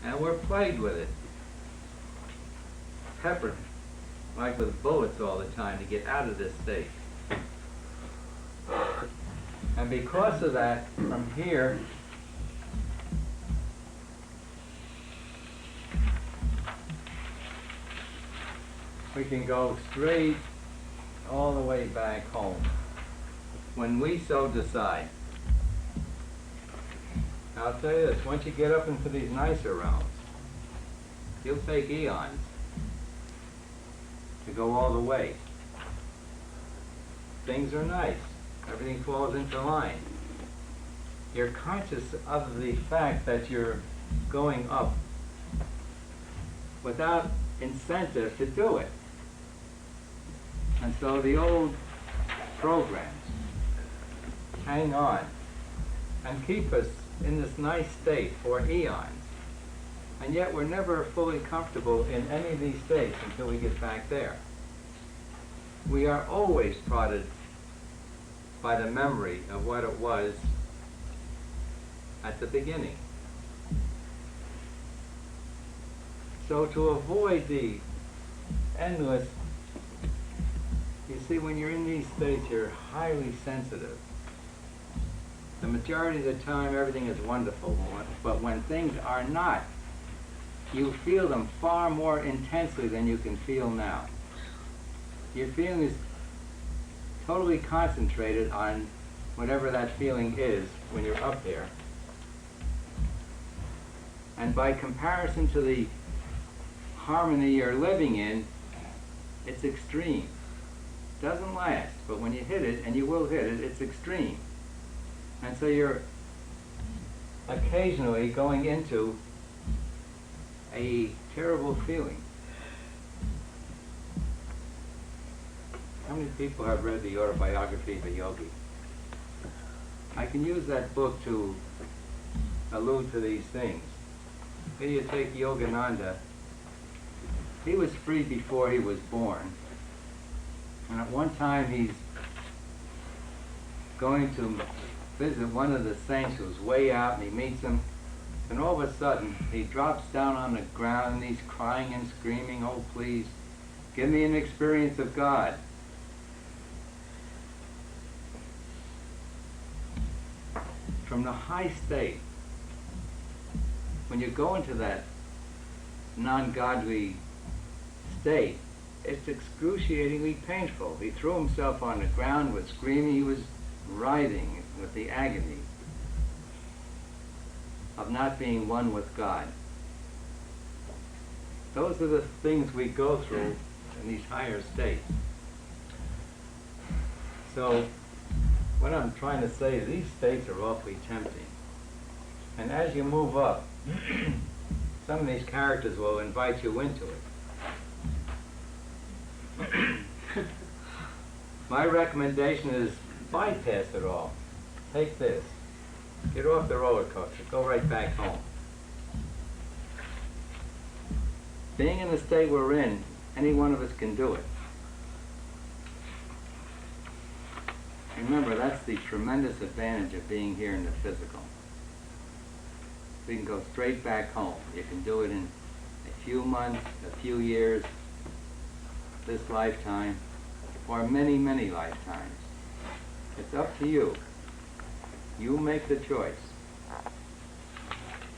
And we're plagued with it. Peppered like with bullets all the time to get out of this state. And because of that, from here, we can go straight all the way back home when we so decide. Now, I'll tell you this, once you get up into these nicer realms, you'll take eons to go all the way. Things are nice. Everything falls into line. You're conscious of the fact that you're going up without incentive to do it. And so the old programs hang on and keep us in this nice state for eons. And yet we're never fully comfortable in any of these states until we get back there. We are always prodded by the memory of what it was at the beginning. So to avoid the endless, you see, when you're in these states, you're highly sensitive. The majority of the time, everything is wonderful, but when things are not, you feel them far more intensely than you can feel now. Your feeling is totally concentrated on whatever that feeling is when you're up there. And by comparison to the harmony you're living in, it's extreme. It doesn't last, but when you hit it, and you will hit it, it's extreme. And so you're occasionally going into a terrible feeling. How many people have read the autobiography of a yogi? I can use that book to allude to these things. Here you take Yogananda. He was free before he was born. And at one time he's going to visit one of the saints who's way out, and he meets him. And all of a sudden, he drops down on the ground and he's crying and screaming, "Oh, please, give me an experience of God." From the high state, when you go into that non-godly state, it's excruciatingly painful. He threw himself on the ground, was screaming, he was writhing with the agony of not being one with God. Those are the things we go through in these higher states. So what I'm trying to say is these states are awfully tempting. And as you move up, some of these characters will invite you into it. My recommendation is bypass it all. Take this. Get off the roller coaster. Go right back home. Being in the state we're in, any one of us can do it. Remember, that's the tremendous advantage of being here in the physical. We can go straight back home. You can do it in a few months, a few years, this lifetime, or many, many lifetimes. It's up to you. You make the choice.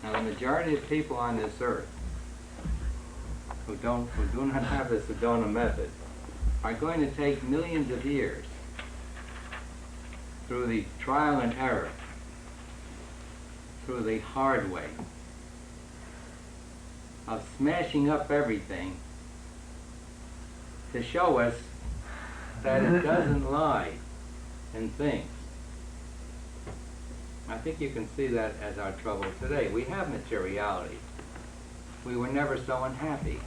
Now, the majority of people on this earth who do not have the Sedona method are going to take millions of years through the trial and error, through the hard way of smashing up everything to show us that it doesn't lie in things. I think you can see that as our trouble today. We have materiality. We were never so unhappy.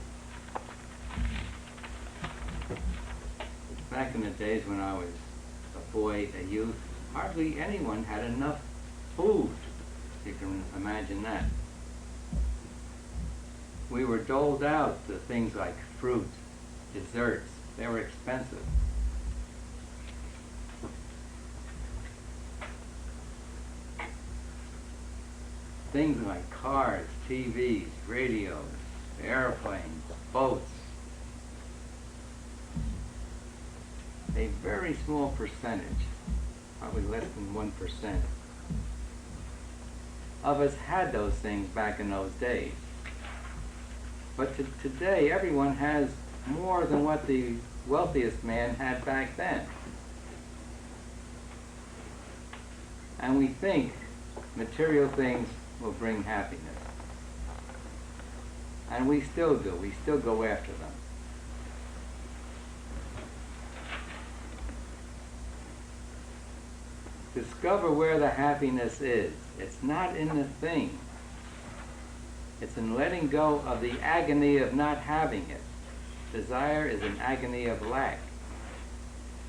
Back in the days when I was a boy, a youth, hardly anyone had enough food. You can imagine that. We were doled out the things like fruit, desserts. They were expensive. things like cars, TVs, radios, airplanes, boats, a very small percentage, probably less than 1%, of us had those things back in those days. But today, everyone has more than what the wealthiest man had back then. And we think material things will bring happiness. And we still do. We still go after them. Discover where the happiness is. It's not in the thing. It's in letting go of the agony of not having it. Desire is an agony of lack.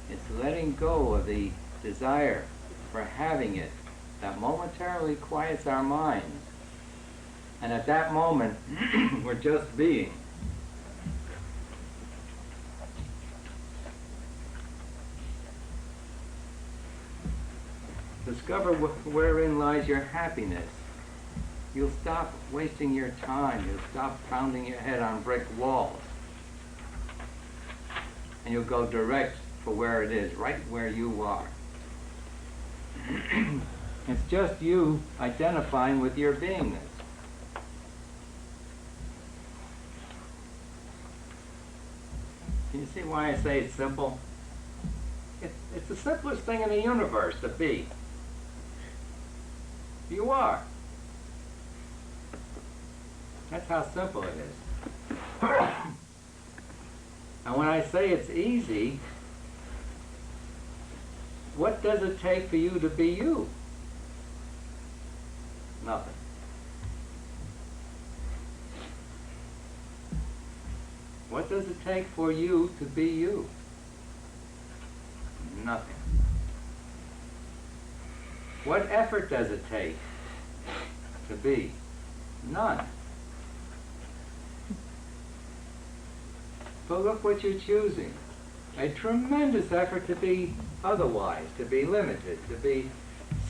It's letting go of the desire for having it that momentarily quiets our minds. And at that moment, we're just being. Discover wherein lies your happiness. You'll stop wasting your time. You'll stop pounding your head on brick walls. And you'll go direct for where it is, right where you are. It's just you identifying with your beingness. Can you see why I say it's simple? It's the simplest thing in the universe to be. You are. That's how simple it is. And when I say it's easy, what does it take for you to be you? Nothing. What does it take for you to be you? Nothing. What effort does it take to be? None. But look what you're choosing. A tremendous effort to be otherwise, to be limited, to be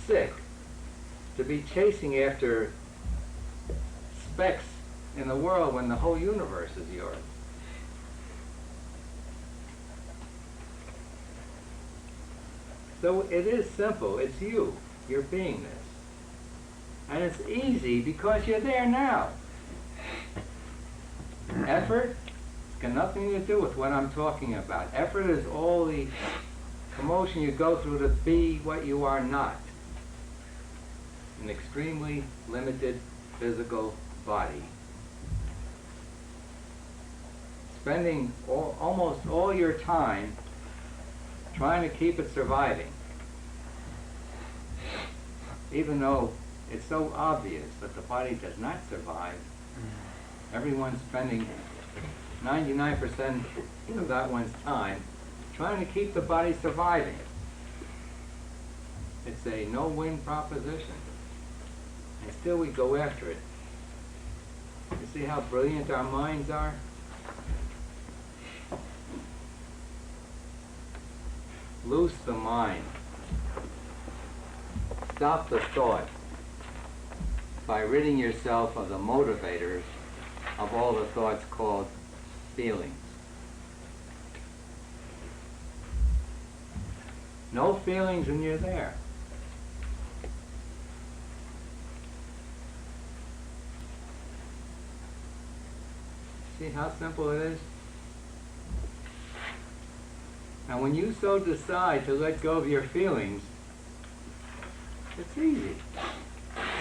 sick, to be chasing after specks in the world when the whole universe is yours. So it is simple. It's you, your beingness. And it's easy because you're there now. Effort has got nothing to do with what I'm talking about. Effort is all the commotion you go through to be what you are not. An extremely limited physical body. Spending almost all your time trying to keep it surviving. Even though it's so obvious that the body does not survive, everyone's spending 99% of that one's time trying to keep the body surviving. It's a no-win proposition. And still we go after it. You see how brilliant our minds are? Loose the mind. Stop the thought by ridding yourself of the motivators of all the thoughts called feelings. No feelings and you're there. See how simple it is? Now when you so decide to let go of your feelings, it's easy.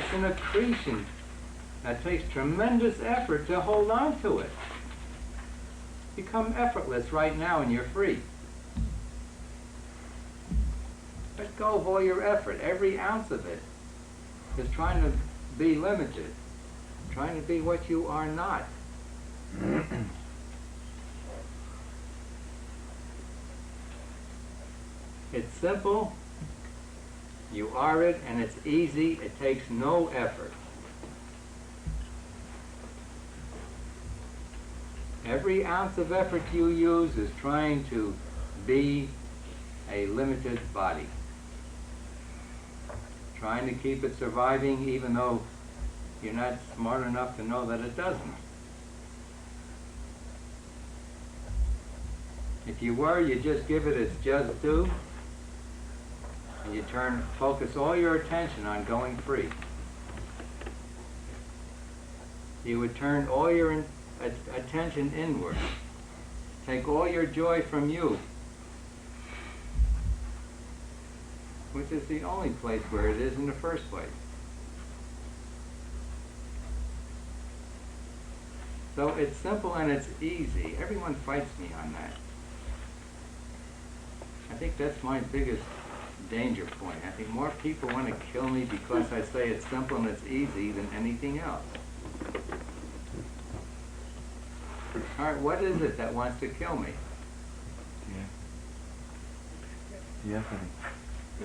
It's an accretion that takes tremendous effort to hold on to it. Become effortless right now and you're free. Let go of all your effort. Every ounce of it is trying to be limited, trying to be what you are not. It's simple, you are it, and it's easy, it takes no effort. Every ounce of effort you use is trying to be a limited body. Trying to keep it surviving even though You're not smart enough to know that it doesn't. If you were, you just give it its just due, and you focus all your attention on going free. You would turn all your attention inward. Take all your joy from you, which is the only place where it is in the first place. So it's simple and it's easy. Everyone fights me on that. I think that's my biggest danger point. I think more people want to kill me because I say it's simple and it's easy than anything else. All right, what is it that wants to kill me? The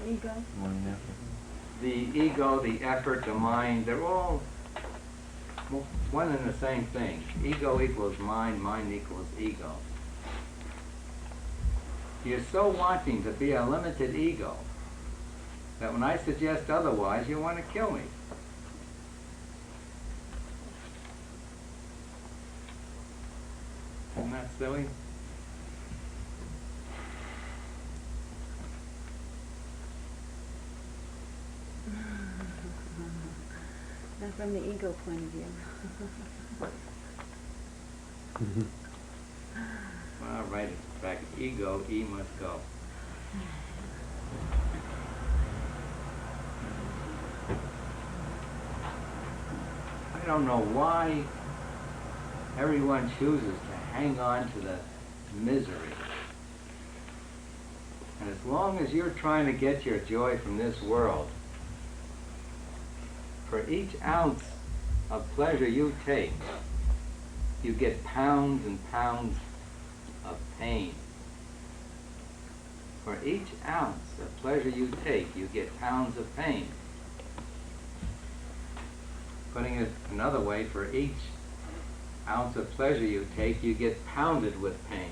ego. The ego, the effort, the mind, they're all one and the same thing. Ego equals mind, mind equals ego. You're so wanting to be a limited ego that when I suggest otherwise, you want to kill me. Isn't that silly? Not from the ego point of view. Well, I'll write it back. Ego, E must go. I don't know why everyone chooses to hang on to the misery. And as long as you're trying to get your joy from this world, for each ounce of pleasure you take, you get pounds and pounds of pain. For each ounce of pleasure you take, you get pounds of pain. Putting it another way, for each ounce of pleasure you take, you get pounded with pain.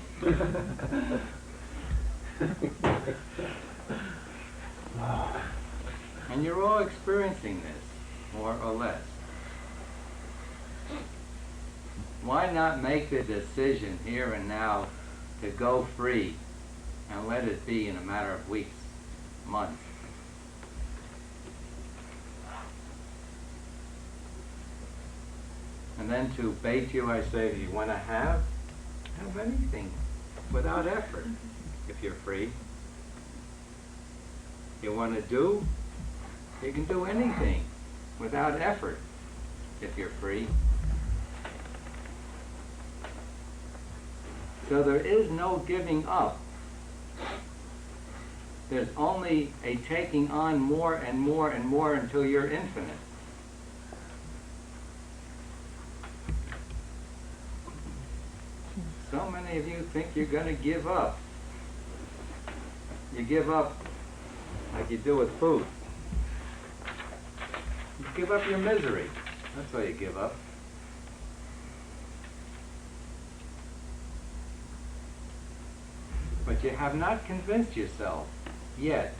And you're all experiencing this, more or less. Why not make the decision here and now to go free and let it be in a matter of weeks, months? And then to bait you, I say, if you want to have anything without effort, if you're free. You want to do, you can do anything without effort, if you're free. So there is no giving up. There's only a taking on more and more and more until you're infinite. So many of you think you're going to give up. You give up like you do with food. You give up your misery. That's why you give up. But you have not convinced yourself yet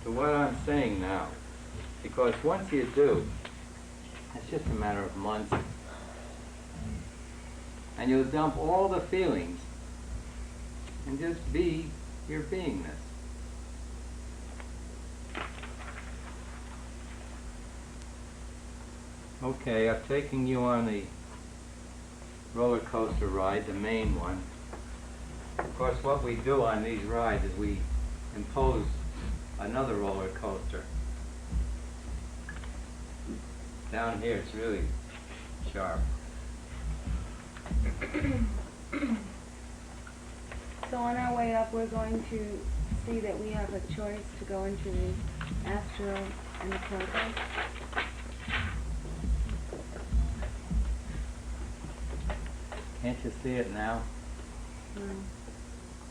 to what I'm saying now. Because once you do, it's just a matter of months. And you'll dump all the feelings and just be your beingness. Okay, I've taken you on the roller coaster ride, the main one. Of course, what we do on these rides is we impose another roller coaster. Down here, it's really sharp. So on our way up, we're going to see that we have a choice to go into the astral and the cosmos. Can't you see it now? No.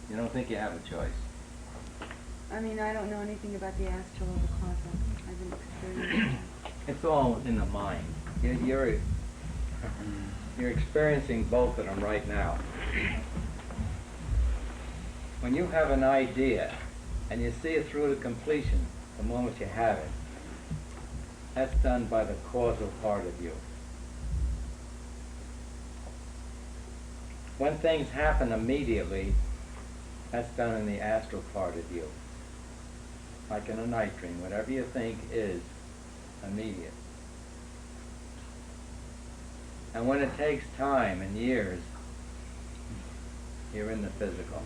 You don't think you have a choice? I mean, I don't know anything about the astral or the cosmos. I didn't experience that. It's all in the mind. You're experiencing both of them right now. When you have an idea and you see it through to completion the moment you have it, That's done by the causal part of you. When things happen immediately, that's done in the astral part of you. Like in a night dream, whatever you think is immediate. And when it takes time and years, you're in the physical.